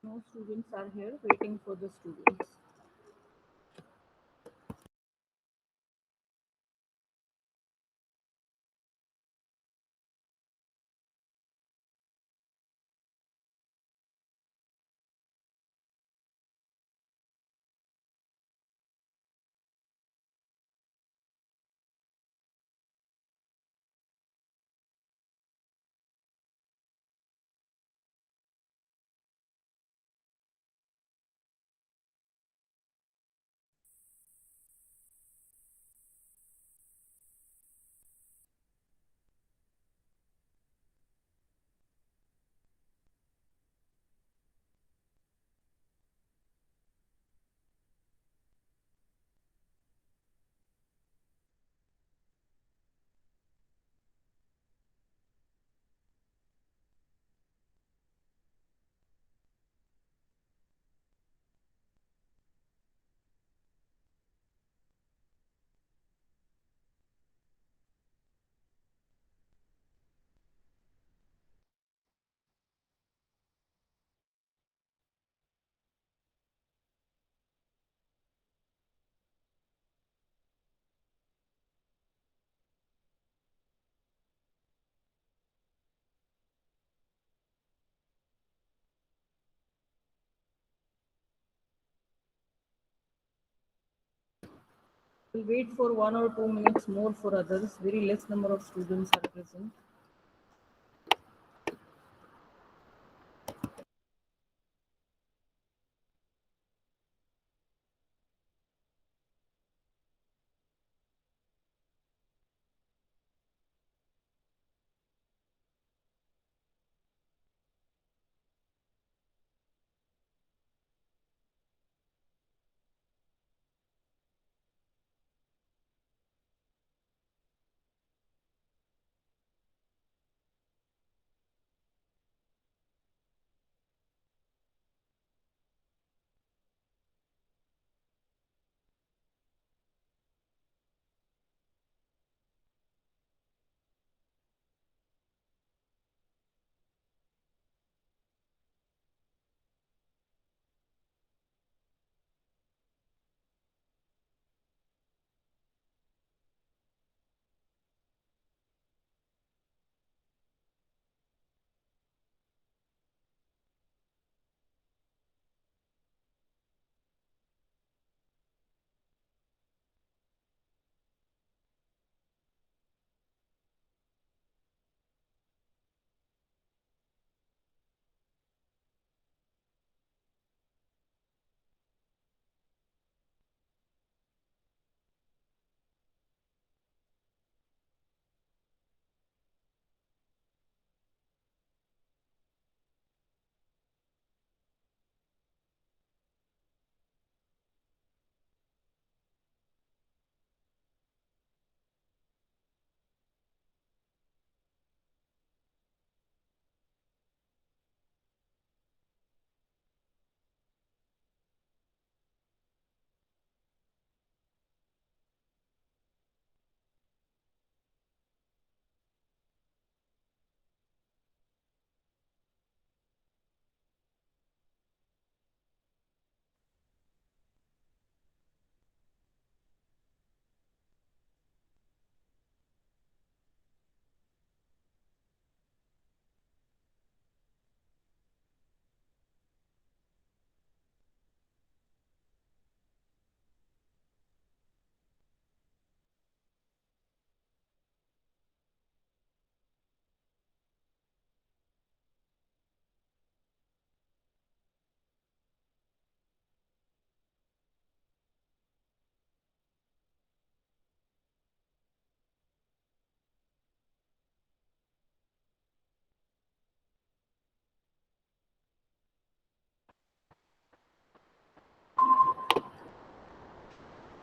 No students are here waiting for the students. We'll wait for 1 or 2 minutes more for others. Very less number of students are present.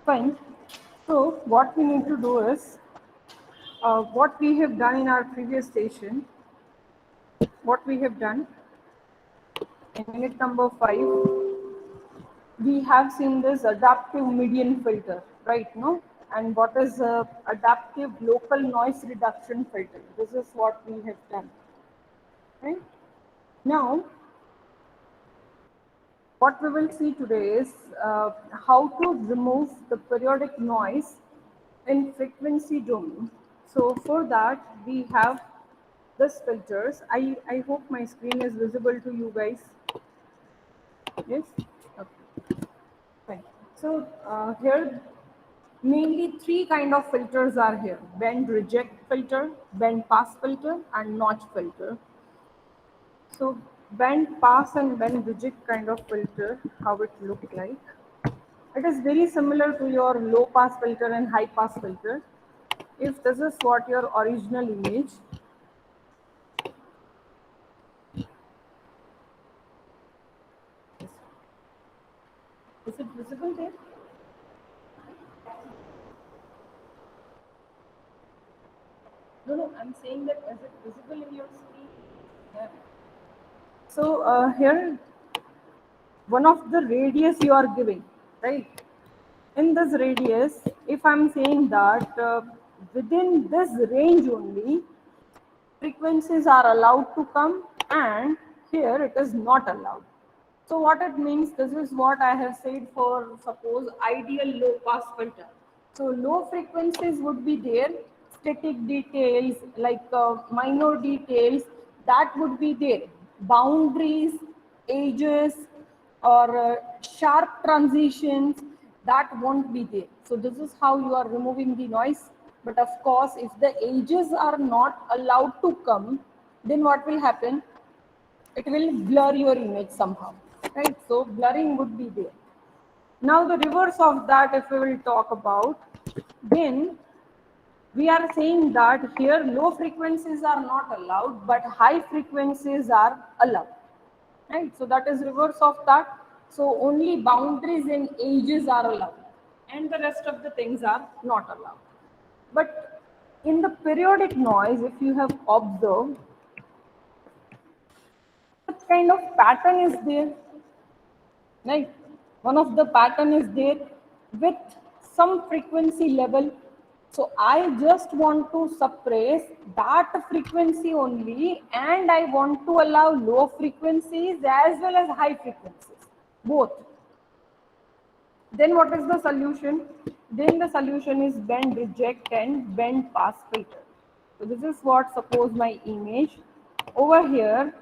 Fine. So what we need to do is what we have done in our previous session. What we have done in minute number 5, we have seen this adaptive median filter, right? No, and what is adaptive local noise reduction filter? This is what we have done, right? Now What we will see today is how to remove the periodic noise in frequency domain. So for that we have this filters. I hope my screen is visible to you guys. Yes? Okay. Fine. So here mainly three kind of filters are here: band reject filter, band pass filter, and notch filter. So band pass and band reject kind of filter, how it looks like. It is very similar to your low pass filter and high pass filter. If this is what your original image, is it visible there? No, no, I'm saying that is it visible in your screen? Yeah. So here one of the radius you are giving, right? In this radius, if I'm saying that within this range only, frequencies are allowed to come and here it is not allowed. So what it means, this is what I have said for suppose ideal low pass filter. So low frequencies would be there, static details like minor details that would be there, boundaries, edges or sharp transitions that won't be there. So this is how you are removing the noise. But of course, if the edges are not allowed to come, then what will happen? It will blur your image somehow, right? So blurring would be there. Now the reverse of that, if we will talk about, then we are saying that here low frequencies are not allowed, but high frequencies are allowed, right? So that is reverse of that. So only boundaries and edges are allowed, and the rest of the things are not allowed. But in the periodic noise, if you have observed, what kind of pattern is there? Right? One of the pattern is there with some frequency level. So I just want to suppress that frequency only, and I want to allow low frequencies as well as high frequencies, both. Then what is the solution? Then the solution is band reject and band pass filter. So this is what, suppose my image over here,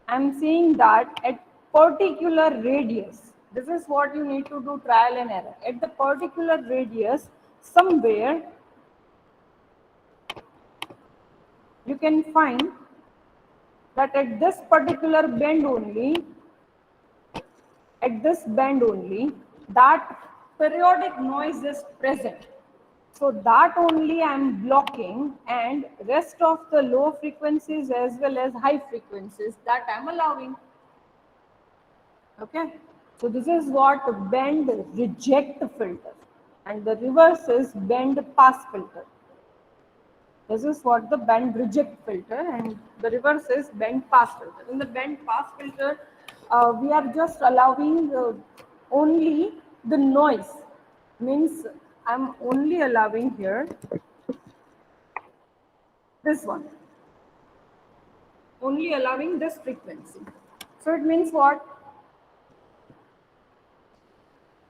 I'm saying that at particular radius, this is what you need to do trial and error. At the particular radius, somewhere you can find that at this particular band only, at this band only, that periodic noise is present. So that only I am blocking, and rest of the low frequencies as well as high frequencies that I am allowing. Okay. So this is what band reject filter, and the reverse is band pass filter. This is what the band reject filter, and the reverse is band pass filter. In the band pass filter, we are just allowing only the noise. Means I'm only allowing here this one, only allowing this frequency. So it means what?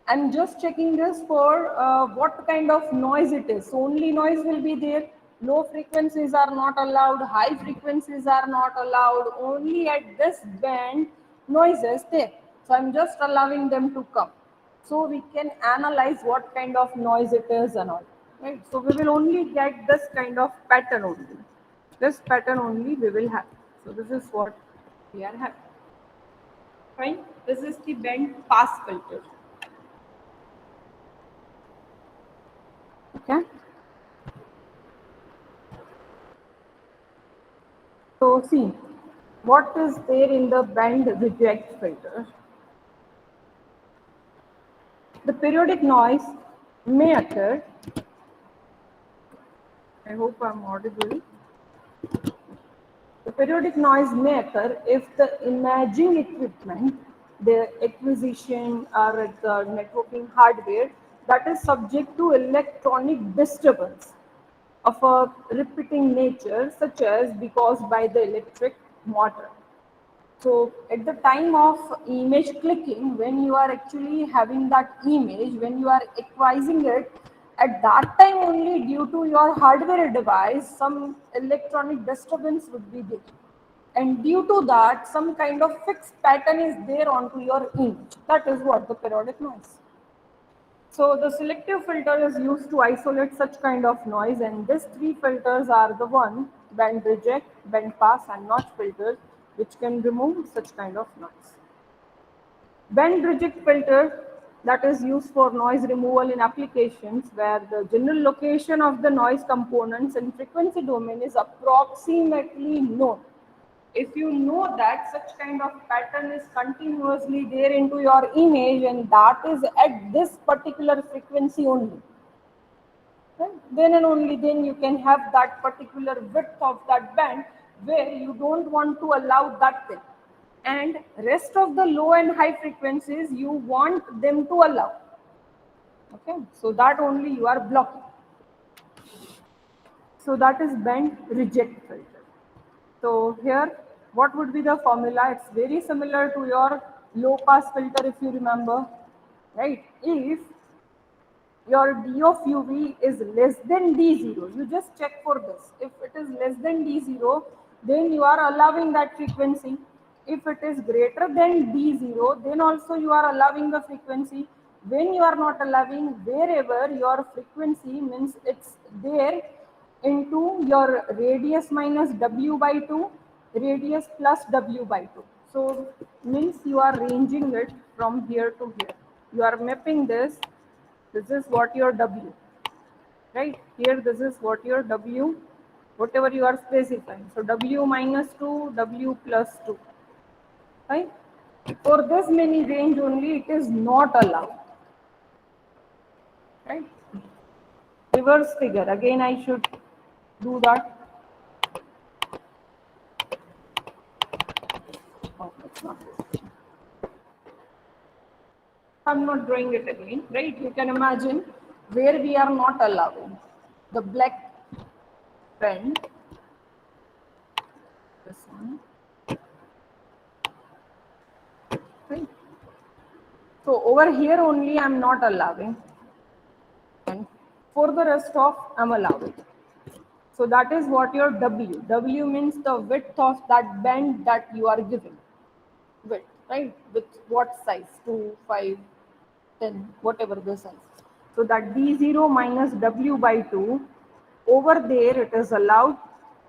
I'm just checking this for what kind of noise it is. So only noise will be there. Low frequencies are not allowed, high frequencies are not allowed. Only at this band noise is there. So I'm just allowing them to come. So we can analyze what kind of noise it is and all. Right? So we will only get this kind of pattern only. This pattern only we will have. So this is what we are having. Fine. This is the band pass filter. Okay. So see, what is there in the band reject filter? The periodic noise may occur. I hope I'm audible. The periodic noise may occur if the imaging equipment, the acquisition or the networking hardware that is subject to electronic disturbance of a repeating nature, such as because by the electric motor. So at the time of image clicking, when you are actually having that image, when you are acquiring it, at that time only due to your hardware device, some electronic disturbance would be there. And due to that, some kind of fixed pattern is there onto your image. That is what the periodic noise. So the selective filter is used to isolate such kind of noise, and these three filters are the one: band reject, band pass, and notch filters, which can remove such kind of noise. Band reject filter, that is used for noise removal in applications where the general location of the noise components in frequency domain is approximately known. If you know that such kind of pattern is continuously there into your image and that is at this particular frequency only, right? Then and only then you can have that particular width of that band where you don't want to allow that thing, and rest of the low and high frequencies you want them to allow. Okay, so that only you are blocking. So that is band reject filter. So here, what would be the formula? It's very similar to your low pass filter, if you remember, right? If your D of UV is less than D0, you just check for this. If it is less than D0, then you are allowing that frequency. If it is greater than D0, then also you are allowing the frequency. When you are not allowing, wherever your frequency means it's there into your radius minus W by 2, radius plus W by 2. So means you are ranging it from here to here. You are mapping this is what your W, right? Here this is what your W, whatever you are specifying. So W minus 2, W plus 2, right? For this many range only it is not allowed, right? Reverse figure, again I should do that. Oh, it's not this. I'm not drawing it again, right? You can imagine where we are not allowing the black pen, this one, right? So over here only I'm not allowing, and for the rest of I'm allowing. So that is what your W. W means the width of that band that you are giving. Width, right? With what size? 2, 5, 10, whatever the size. So that D0 minus W by 2, over there it is allowed.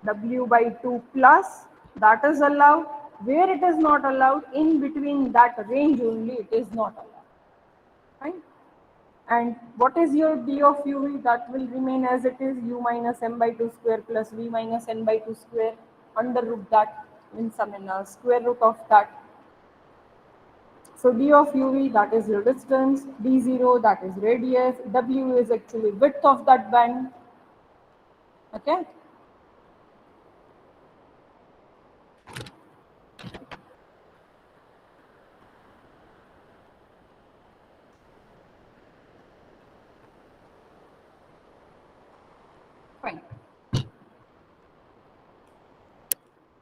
W by 2 plus, that is allowed. Where it is not allowed, in between that range only it is not allowed. Right? And what is your d of u? That will remain as it is, u minus m by 2 square plus v minus n by 2 square, under root that means square root of that. So d of uv, that is your distance, d0, that is radius, w is actually width of that band. Okay. Fine.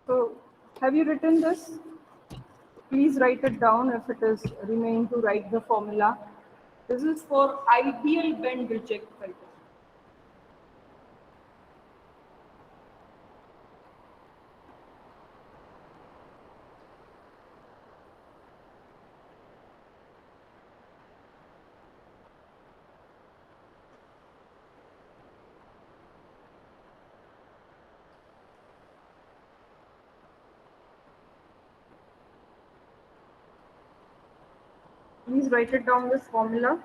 So have you written this? Please write it down if it is remain to write the formula. This is for ideal band reject filter. Please write it down, this formula.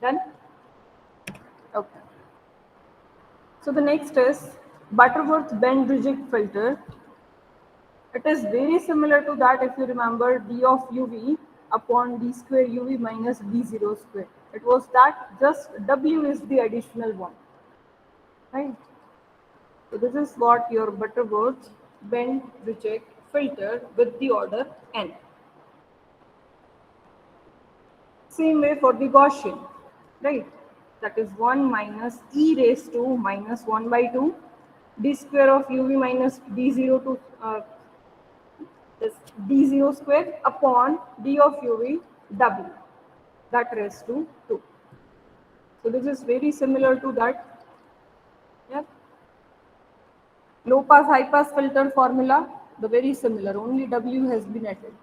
Done? Okay. So the next is Butterworth band reject filter. It is very similar to that if you remember d of uv upon d square uv minus d0 square. It was that, just w is the additional one, right? So this is what your Butterworth band reject filter with the order n. Same way for the Gaussian, right? That is 1 minus e raised to minus 1 by 2 d square of uv minus d0 to this d0 square upon d of uv w, that raised to 2. So this is very similar to that. Yeah. Low pass high pass filter formula, the very similar, only w has been added.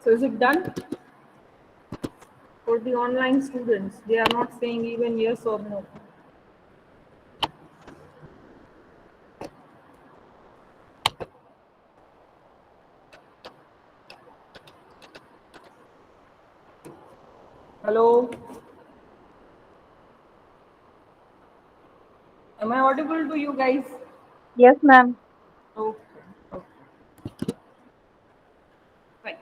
So is it done? For the online students, they are not saying even yes or no. Hello? Am I audible to you guys? Yes, ma'am. Okay. Okay. Fine.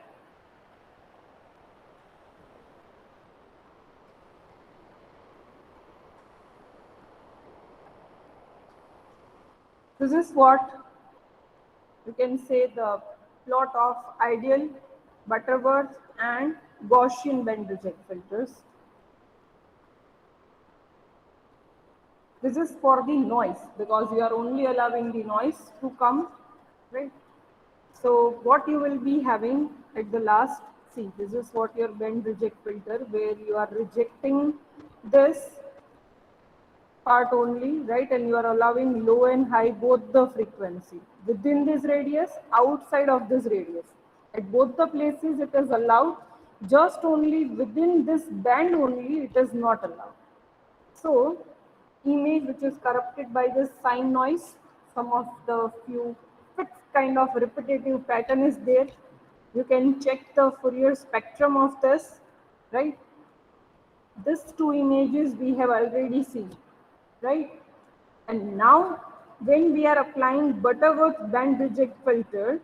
This is what you can say the plot of ideal, Butterworth, and Gaussian band reject filters. This is for the noise because you are only allowing the noise to come, right? So what you will be having at the last, see, this is what your band reject filter, where you are rejecting this part only, right? And you are allowing low and high both the frequency within this radius, outside of this radius. At both the places it is allowed, just only within this band only it is not allowed. So image which is corrupted by this sine noise, some of the few fixed kind of repetitive pattern is there. You can check the Fourier spectrum of this, right? These two images we have already seen, right? And now when we are applying Butterworth band reject filter,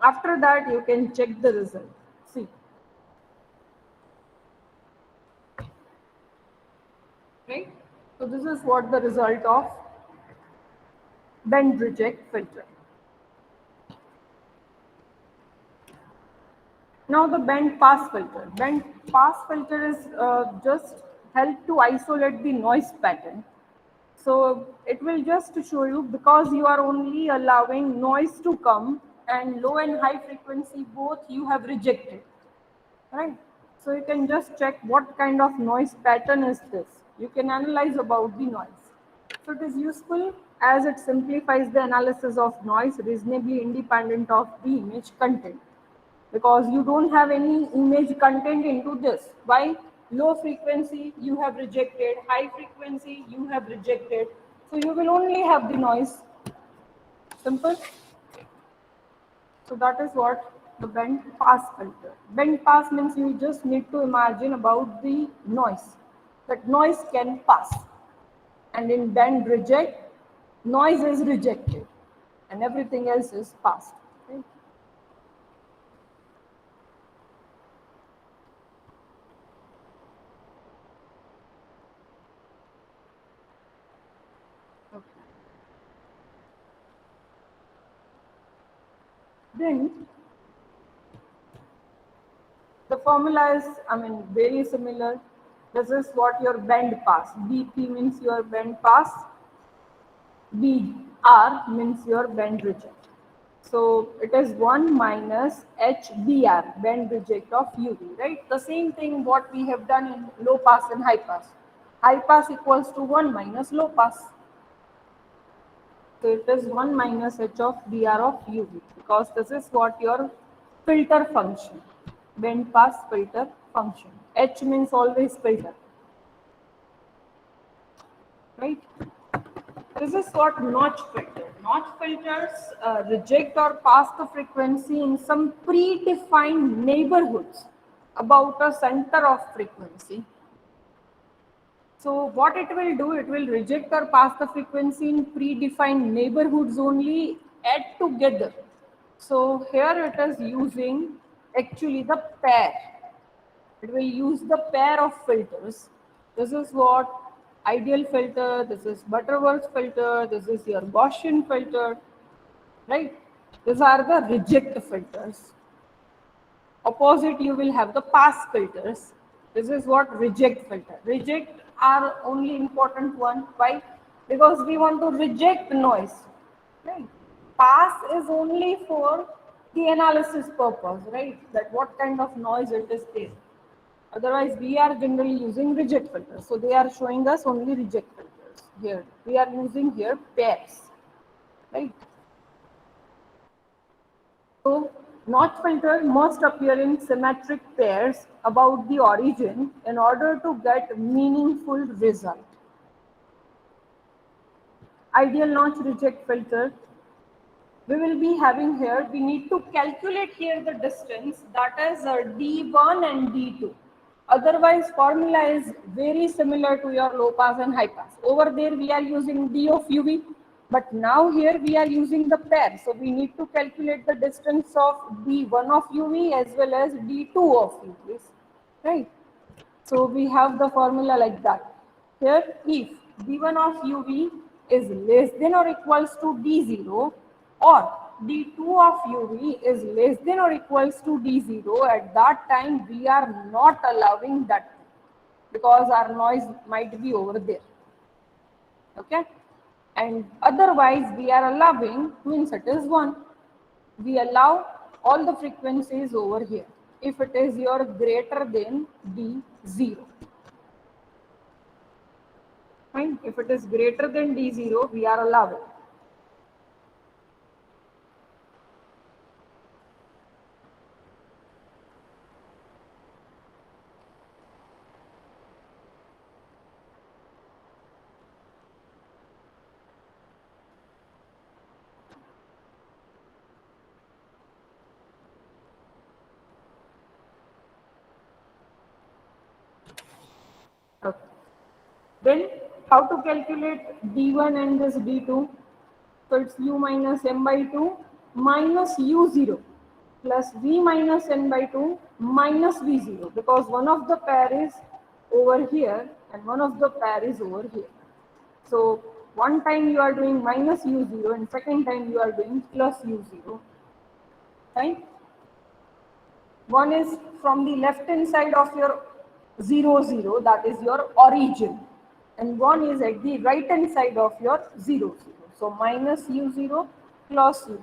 after that you can check the result. See, right? So this is what the result of band reject filter. Now the band pass filter. Band pass filter is just help to isolate the noise pattern. So it will just show you, because you are only allowing noise to come and low and high frequency both you have rejected, right? So you can just check what kind of noise pattern is this. You can analyze about the noise. So it is useful as it simplifies the analysis of noise reasonably independent of the image content, because you don't have any image content into this. Why? Low frequency you have rejected, high frequency you have rejected. So you will only have the noise. Simple. So that is what the band pass filter. Band pass means you just need to imagine about the noise. That noise can pass. And in band reject, noise is rejected and everything else is passed. Right? Then the formula is, very similar. This is what your band pass. BP means your band pass. BR means your band reject. So it is 1 minus HBR, band reject of UV, right? The same thing what we have done in low pass and high pass. High pass equals to 1 minus low pass. So it is 1 minus H of BR of UV, because this is what your filter function, band pass filter function. H means always filter, right? This is what notch filter. Notch filters reject or pass the frequency in some predefined neighborhoods about a center of frequency. So what it will do, it will reject or pass the frequency in predefined neighborhoods only, add together. So here it is using actually the pair. It will use the pair of filters. This is what ideal filter, this is Butterworth filter, this is your Gaussian filter, right? These are the reject filters. Opposite, you will have the pass filters. This is what reject filter. Reject are only important one. Why? Because we want to reject noise. Right? Pass is only for the analysis purpose, right? That what kind of noise it is there. Otherwise, we are generally using reject filters. So they are showing us only reject filters here. We are using here pairs, right? So, notch filter must appear in symmetric pairs about the origin in order to get meaningful result. Ideal notch reject filter, we will be having here, we need to calculate here the distance, that is D1 and D2. Otherwise, formula is very similar to your low pass and high pass. Over there, we are using D of UV, but now here we are using the pair. So we need to calculate the distance of D1 of UV as well as D2 of UV, right? So we have the formula like that. Here, if D1 of UV is less than or equals to D0, or D2 of UV is less than or equals to D0, at that time we are not allowing that, because our noise might be over there. Okay? And otherwise we are allowing, means it is 1. We allow all the frequencies over here if it is your greater than D0. Fine. If it is greater than D0, we are allowing. Okay. Then how to calculate D1 and this D2? So it's U minus M by 2 minus U0 plus V minus N by 2 minus V0, because one of the pair is over here and one of the pair is over here. So one time you are doing minus U0 and second time you are doing plus U0. Right? One is from the left hand side of your 0, 0, that is your origin. And one is at the right hand side of your 0, 0. So minus U0 plus U0.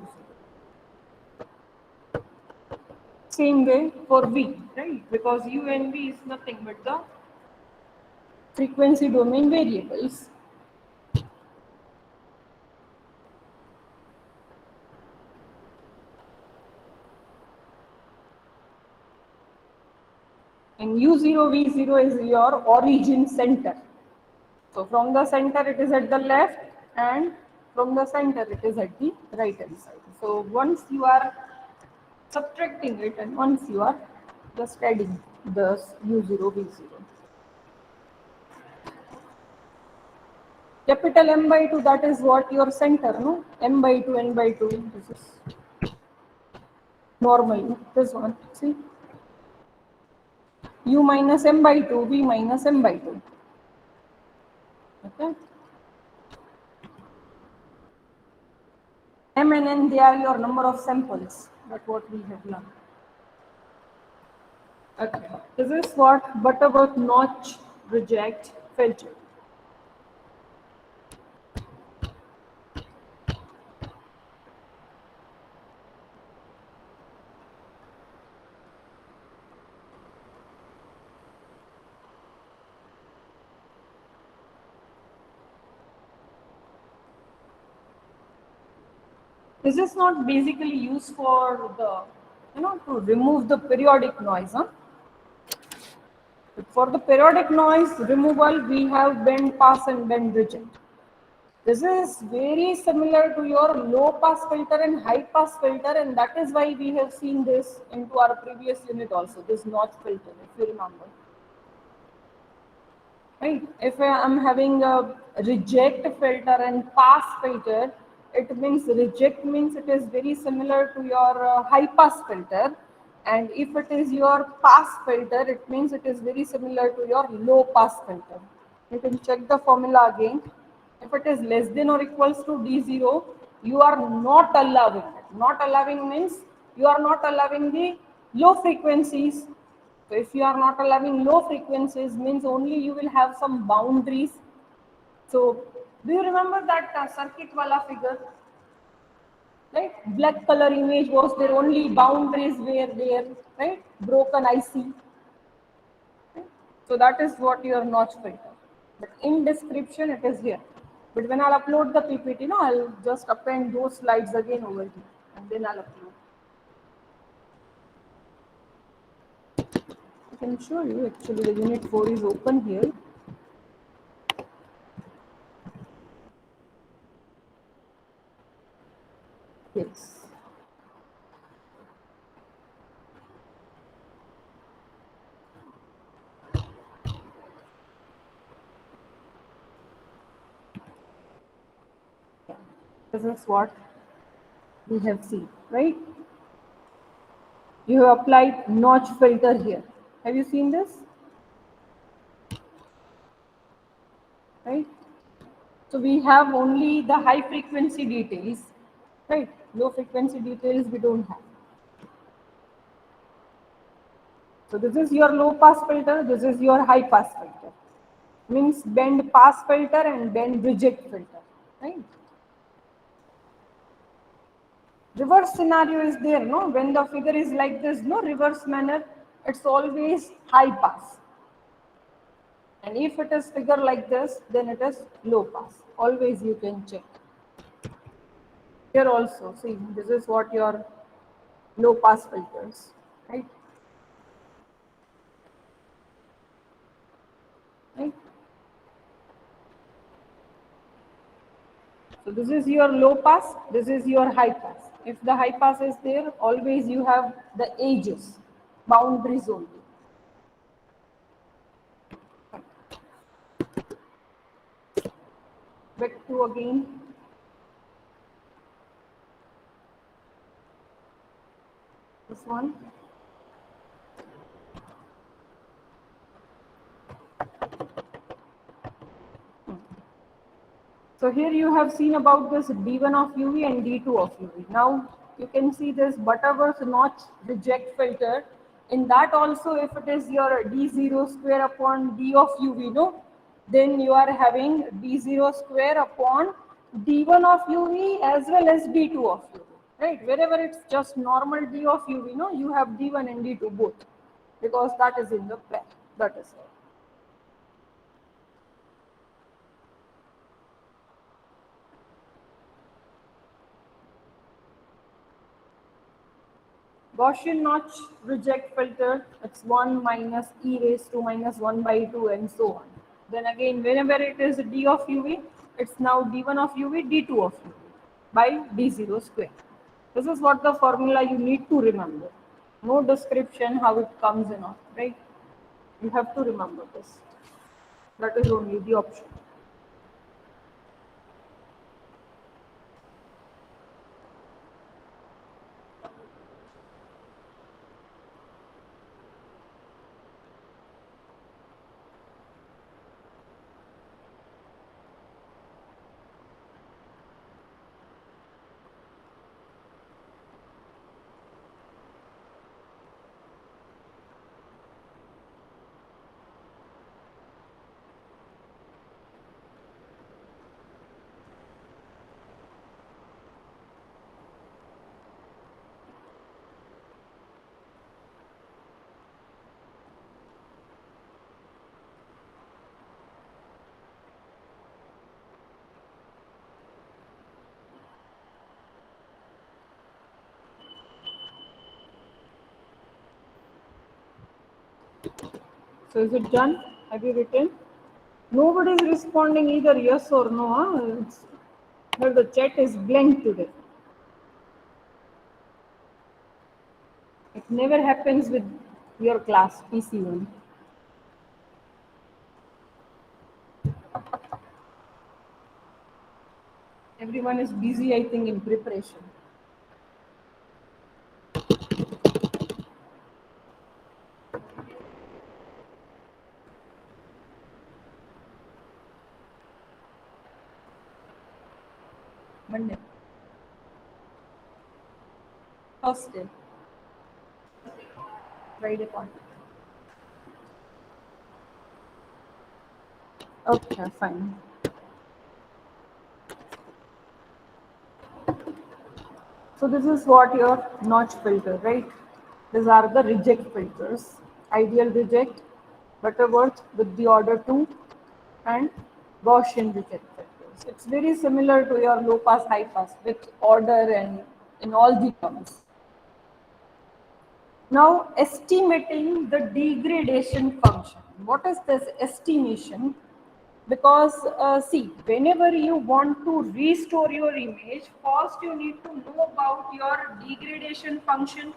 Same way for V, right? Because U and V is nothing but the frequency domain variables. And U0, V0 is your origin center. So from the center it is at the left, and from the center it is at the right hand side. So once you are subtracting it and once you are just adding the U0, V0. Capital M by 2, that is what your center, no? M by 2, N by 2, this is normally, this one, see? U minus M by 2, V minus M by 2. Okay? M and N, they are your number of samples. That's what we have learned. Okay. This is what Butterworth notch reject filter. This is not basically used for the, to remove the periodic noise. Huh? For the periodic noise removal, we have bend pass and bend reject. This is very similar to your low pass filter and high pass filter, and that is why we have seen this into our previous unit also, this notch filter, if you remember. Right? If I am having a reject filter and pass filter, it means reject means it is very similar to your high pass filter, and if it is your pass filter, it means it is very similar to your low pass filter. You can check the formula again. If it is less than or equals to D0, you are not allowing it. Not allowing means you are not allowing the low frequencies. So if you are not allowing low frequencies, means only you will have some boundaries. So do you remember that circuit wala figure? Right? Black color image was there, only boundaries were there, right? Broken IC. Right? So that is what your notch filter. But in description it is here. But when I'll upload the PPT, no, I'll just append those slides again over here and then I'll upload. I can show you actually the unit 4 is open here. Yes. Yeah. This is what we have seen, right? You have applied notch filter here. Have you seen this? Right? So we have only the high frequency details, right? Low frequency details we don't have. So this is your low pass filter, this is your high pass filter. Means bend pass filter and bend reject filter, right? Reverse scenario is there, no? When the figure is like this, no reverse manner, it's always high pass. And if it is figure like this, then it is low pass. Always you can check. Here also, see, this is what your low pass filters, right? Right? So this is your low pass, this is your high pass. If the high pass is there, always you have the edges, boundaries only. Back to again. This one. So here you have seen about this D1 of UV and D2 of UV. Now you can see this Butterworth notch reject filter. In that also, if it is your D0 square upon D of UV, no, then you are having D0 square upon D1 of UV as well as D2 of UV. Right? Wherever it's just normal D of UV, no, you have D1 and D2 both because that is in the pair. That is all. Gaussian notch reject filter, it's 1 minus e raised to minus 1 by 2 and so on. Then again, whenever it is d of uv, it's now d1 of uv, d2 of uv by d0 square. This is what the formula you need to remember. No description how it comes in, right? You have to remember this. That is only the option. So is it done? Have you written? Nobody is responding either yes or no. Huh? Well, the chat is blank today. It never happens with your class, PC1. Everyone is busy, I think, in preparation. Monday. Thursday. Friday point. Okay, fine. So this is what your notch filter, right? These are the reject filters. Ideal reject, Butterworth with the order 2, and Gaussian reject filters. It's very similar to your low pass, high pass with order and in all the terms. Now estimating the degradation function. What is this estimation? Because see, whenever you want to restore your image, first you need to know about your degradation function,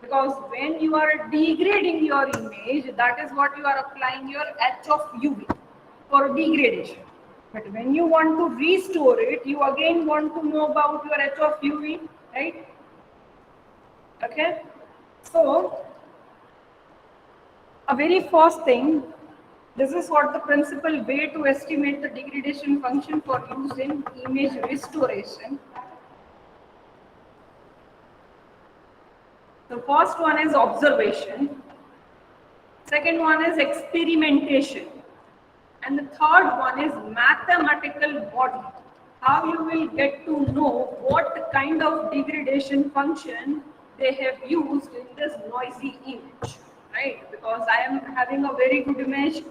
because when you are degrading your image, that is what you are applying your H of UV for degradation. But when you want to restore it, you again want to know about your H of UV, right? Okay, so a very first thing, this is what the principal way to estimate the degradation function for use in image restoration. The first one is observation, second one is experimentation, and the third one is mathematical modeling. How you will get to know what kind of degradation function they have used in this noisy image, right? Because I am having a very good image,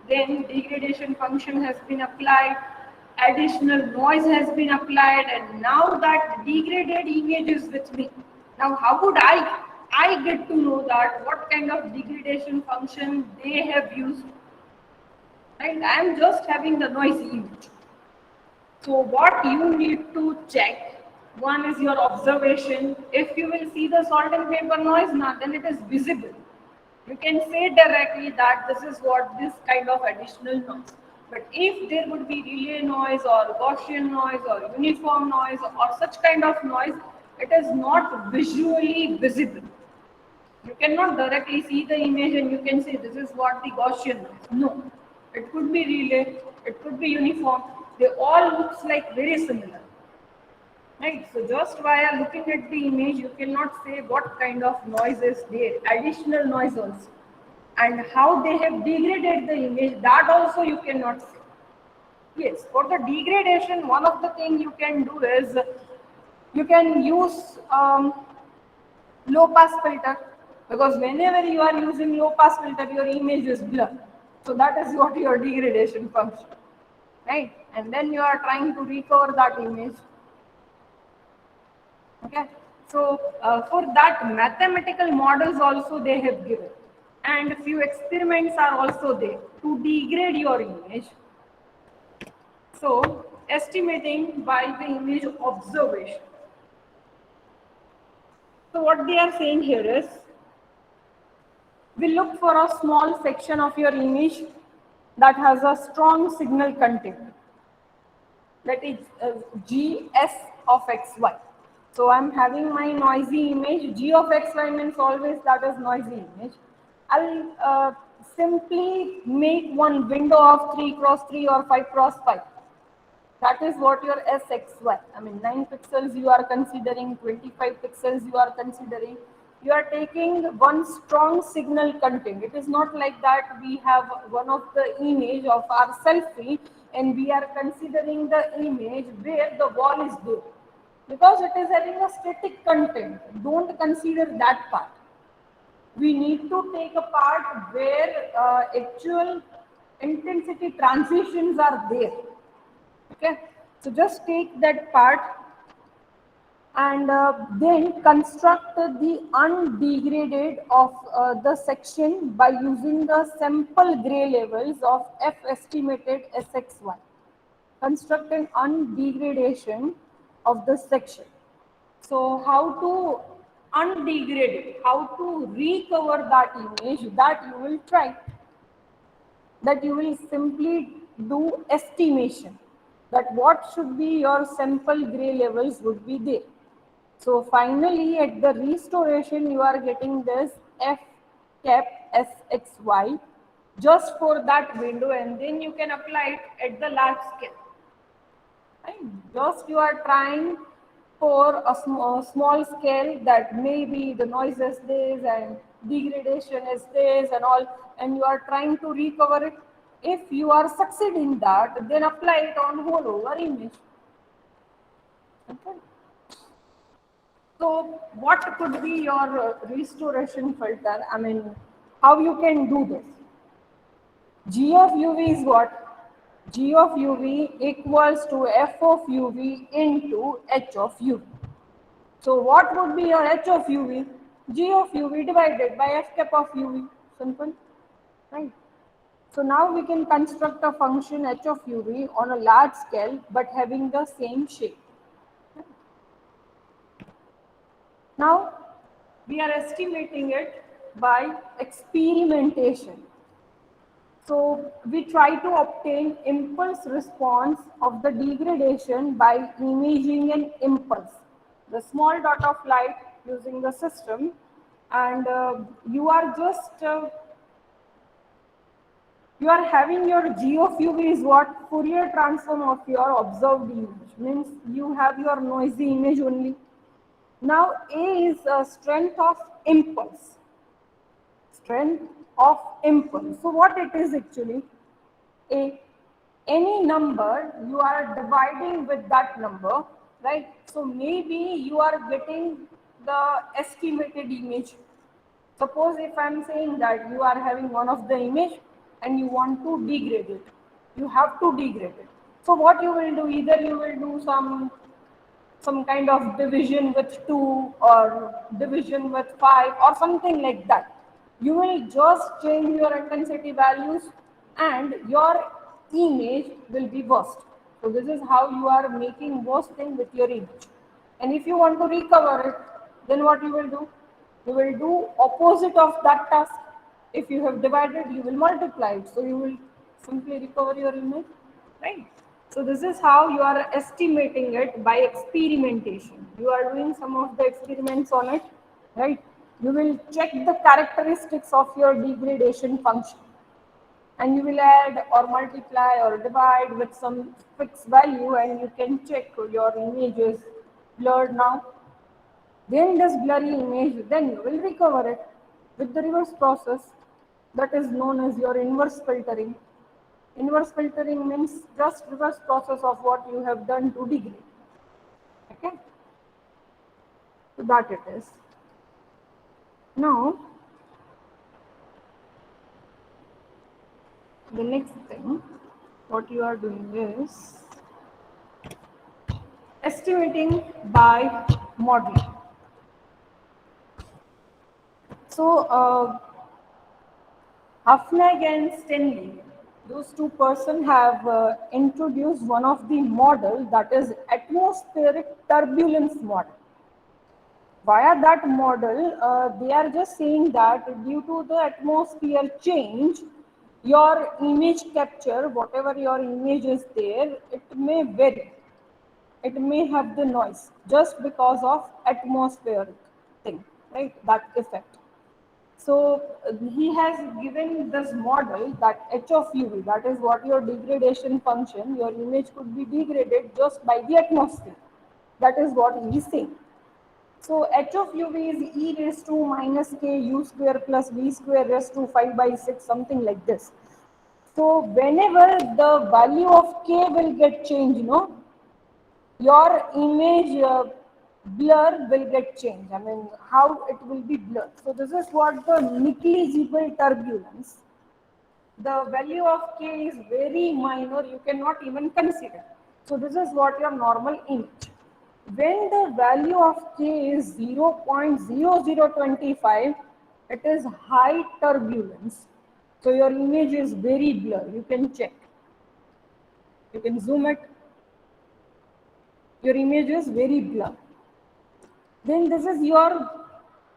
then degradation function has been applied, additional noise has been applied, and now that degraded image is with me. Now how would I get to know that what kind of degradation function they have used, right? I am just having the noisy image. So what you need to check, one is your observation. If you will see the salt and pepper noise, now then it is visible. You can say directly that this is what this kind of additional noise. But if there would be relay noise or Gaussian noise or uniform noise or such kind of noise, it is not visually visible. You cannot directly see the image and you can say this is what the Gaussian is. No, it could be relay, it could be uniform. They all looks like very similar. Right? So just via looking at the image, you cannot say what kind of noise is there, additional noise also. And how they have degraded the image, that also you cannot say. Yes, for the degradation, one of the things you can do is you can use low pass filter, because whenever you are using low pass filter your image is blur, so that is what your degradation function, right? And then you are trying to recover that image. Okay, so for that mathematical models also they have given, and few experiments are also there to degrade your image. So estimating by the image observation. So what they are saying here is, we look for a small section of your image that has a strong signal content, that is GS of XY. So I'm having my noisy image. G of XY means always that is noisy image. I'll simply make one window of 3 cross 3 or 5 cross 5. That is what your SXY. I mean 9 pixels you are considering, 25 pixels you are considering. You are taking one strong signal content. It is not like that we have one of the image of our selfie and we are considering the image where the wall is there. Because it is having a static content. Don't consider that part. We need to take a part where actual intensity transitions are there. Okay, so just take that part and then construct the undegraded of the section by using the sample gray levels of F estimated Sxy. Construct an undegradation of the section. So how to undegrade it, how to recover that image, that you will try, that you will simply do estimation, that what should be your sample gray levels would be there. So finally at the restoration you are getting this F cap Sxy just for that window, and then you can apply it at the large scale. Right? Just you are trying for a small scale, that maybe the noise is this and degradation is this and all, and you are trying to recover it. If you are succeeding that, then apply it on whole over image. Okay. So what could be your restoration filter? I mean, how you can do this? G of UV is what? G of UV equals to F of UV into H of UV. So what would be your H of UV? G of UV divided by F cap of UV. Simple, right? So now we can construct a function H of UV on a large scale but having the same shape. Now we are estimating it by experimentation. So we try to obtain impulse response of the degradation by imaging an impulse, the small dot of light using the system, and you are just you are having your G of UV is what? Fourier transform of your observed image, means you have your noisy image only. Now A is a strength of impulse. Strength of impulse. So what it is actually? A, any number you are dividing with that number, right? So maybe you are getting the estimated image. Suppose if I'm saying that you are having one of the image and you want to degrade it, you have to degrade it. So what you will do, either you will do some kind of division with 2 or division with 5 or something like that. You will just change your intensity values and your image will be worst. So this is how you are making worst thing with your image. And if you want to recover it, then what you will do? You will do opposite of that task. If you have divided, you will multiply it. So you will simply recover your image, right? So this is how you are estimating it by experimentation. You are doing some of the experiments on it, right? You will check the characteristics of your degradation function, and you will add or multiply or divide with some fixed value, and you can check your image is blurred now. Then this blurry image, then you will recover it with the reverse process that is known as your inverse filtering. Inverse filtering means just reverse process of what you have done to degrade. Okay, so that it is. Now, the next thing, what you are doing is estimating by modeling. So, Hafnag and Stenley, those two persons have introduced one of the model, that is atmospheric turbulence model. Via that model, they are just saying that due to the atmosphere change, your image capture, whatever your image is there, it may vary. It may have the noise just because of atmospheric thing, right? That effect. So he has given this model that H of UV, that is what your degradation function, your image could be degraded just by the atmosphere. That is what he is saying. So H of UV is e raised to minus k u square plus v square raised to 5 by 6, something like this. So whenever the value of k will get changed, your image blur will get changed. I mean, how it will be blurred. So this is what the negligible turbulence. The value of k is very minor, you cannot even consider. So this is what your normal image. When the value of k is 0.0025, it is high turbulence. So your image is very blurry. You can check. You can zoom it. Your image is very blurry. Then this is your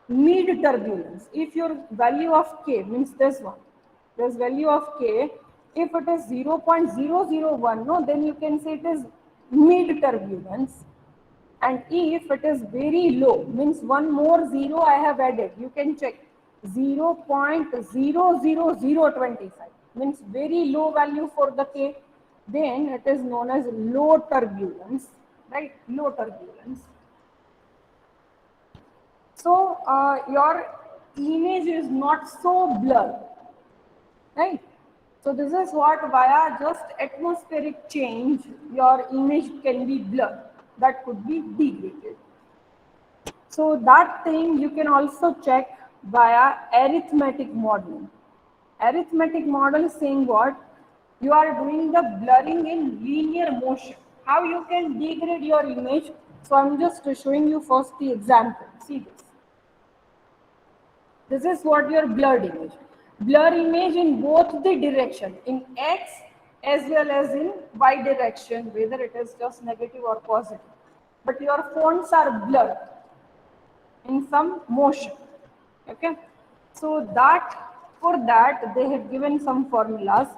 mid turbulence. If your value of k means this one, this value of k, if it is 0.001, no, then you can say it is mid turbulence. And if it is very low, means one more zero I have added, you can check 0.00025, means very low value for the k, then it is known as low turbulence, right? Low turbulence. So your image is not so blurred, right? So this is what via just atmospheric change your image can be blurred, that could be degraded. So that thing you can also check via arithmetic modeling. Arithmetic model is saying what? You are doing the blurring in linear motion. How you can degrade your image? So I'm just showing you first the example. See this. This is what your blurred image. Blur image in both the direction, in X as well as in Y direction, whether it is just negative or positive. But your fonts are blurred in some motion. Okay. So that for that they have given some formulas.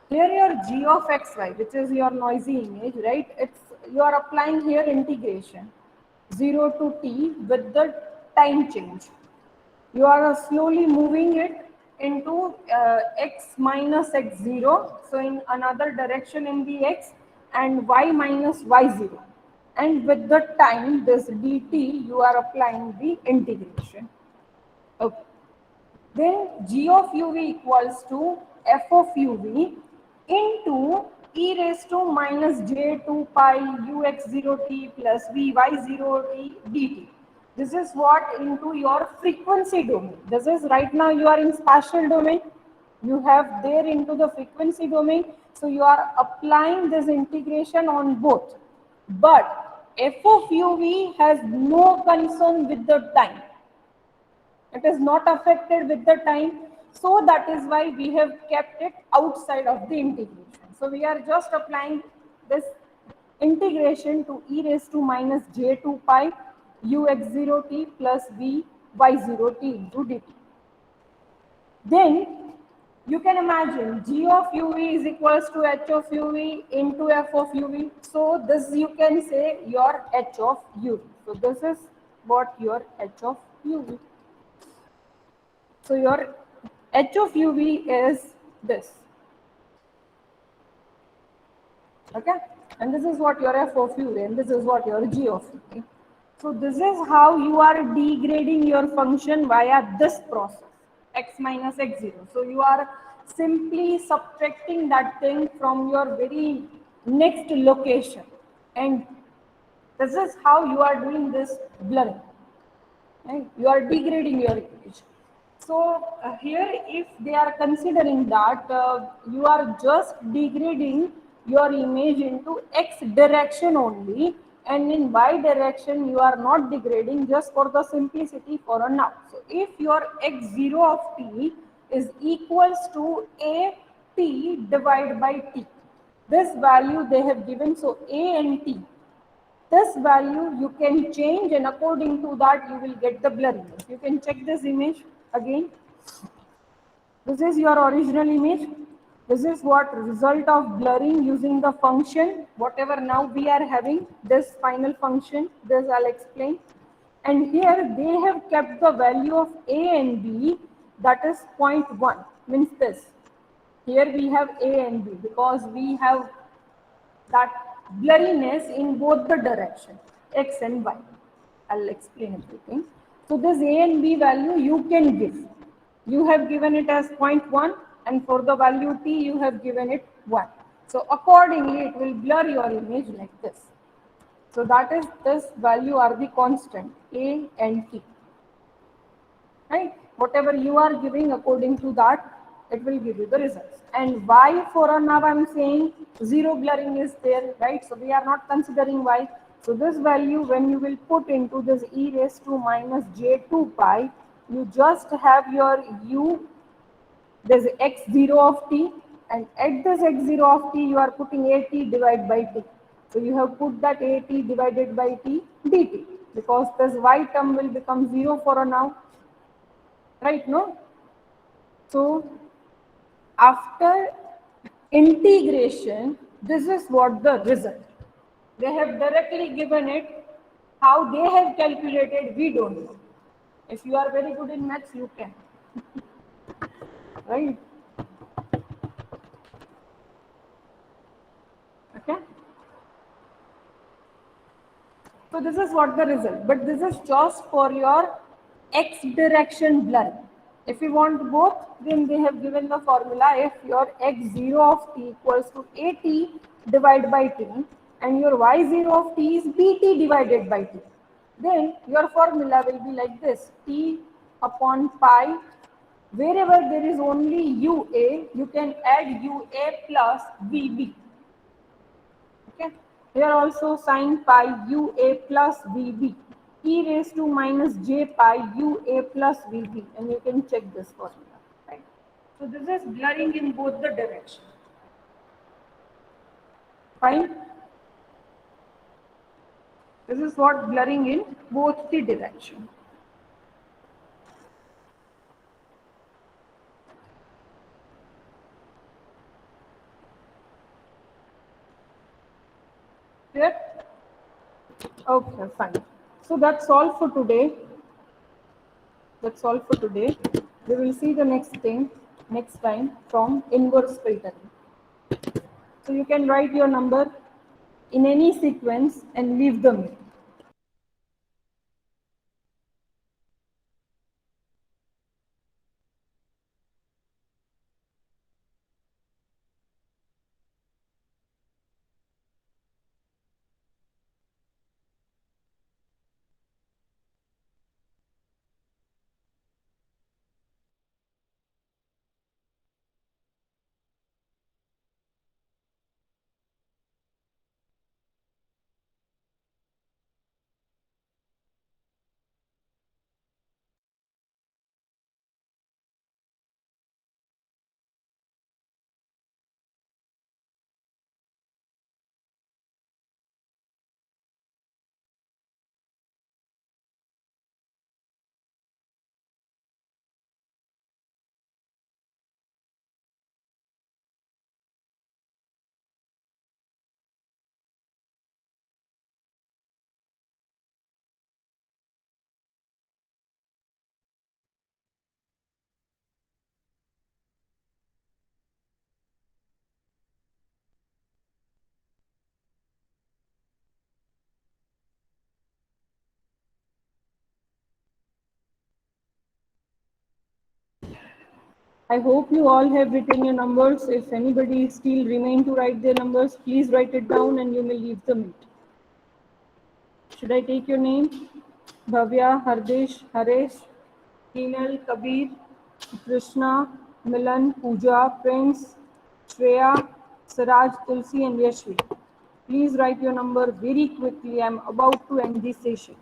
Here your g of xy, which is your noisy image, right? It's you are applying here integration 0 to t with the time change. You are slowly moving it into x minus x0, so in another direction in the x, and y minus y0, and with the time this dt you are applying the integration. Okay. Then g of uv equals to f of uv into e raised to minus j2 pi ux0t plus vy0t dt. This is what into your frequency domain. This is right now you are in spatial domain. You have there into the frequency domain. So you are applying this integration on both. But f of uv has no concern with the time. It is not affected with the time. So that is why we have kept it outside of the integration. So we are just applying this integration to e raised to minus j2 pi ux0t plus v y0t into dt. Then you can imagine g of uv is equals to h of uv into f of uv. So this you can say your h of uv. So this is what your h of uv. So your h of uv is this. Okay, and this is what your f of uv, and this is what your g of uv. So this is how you are degrading your function via this process, x minus x0. So you are simply subtracting that thing from your very next location, and this is how you are doing this blurring. Right? You are degrading your image. So here, if they are considering that you are just degrading your image into x direction only, and in y direction you are not degrading, just for the simplicity for a now. So if your x0 of t is equals to a t divided by t, this value they have given, so a and t, this value you can change, and according to that you will get the blurriness. You can check this image again. This is your original image. This is what result of blurring using the function, whatever now we are having, this final function, this I'll explain. And here they have kept the value of a and b, that is 0.1, means this. Here we have a and b because we have that blurriness in both the direction, x and y. I'll explain everything. So this a and b value you can give. You have given it as 0.1, and for the value t you have given it 1. So accordingly it will blur your image like this. So that is, this value are the constant a and t. Right? Whatever you are giving, according to that it will give you the results. And y, for now I'm saying zero blurring is there, right? So we are not considering y. So this value, when you will put into this e raised to minus j2 pi, you just have your u, there's x0 of t, and at this x0 of t, you are putting at divided by t. So you have put that at divided by t dt, because this y term will become 0 for a now, right? No? So after integration, this is what the result. They have directly given it. How they have calculated, we don't know. If you are very good in maths, you can. Right? Okay? So this is what the result. But this is just for your x direction blur. If you want both, then they have given the formula. If your x0 of t equals to at divided by t, and your y0 of t is bt divided by t, then your formula will be like this: t upon pi. Wherever there is only ua, you can add ua plus vb. Okay. Here also sin pi ua plus vb, e raised to minus j pi ua plus vb, and you can check this formula. Right. So this is blurring in both the directions. Fine. This is what blurring in both the direction. Clear? Okay, fine. So that's all for today. That's all for today. We will see the next thing next time from inverse filtering. So you can write your number in any sequence and leave them. I hope you all have written your numbers. If anybody still remain to write their numbers, please write it down and you may leave the meet. Should I take your name? Bhavya, Hardesh, Haresh, Hinal, Kabir, Krishna, Milan, Pooja, Prince, Shreya, Siraj, Tulsi and Yashvi. Please write your number very quickly. I am about to end this session.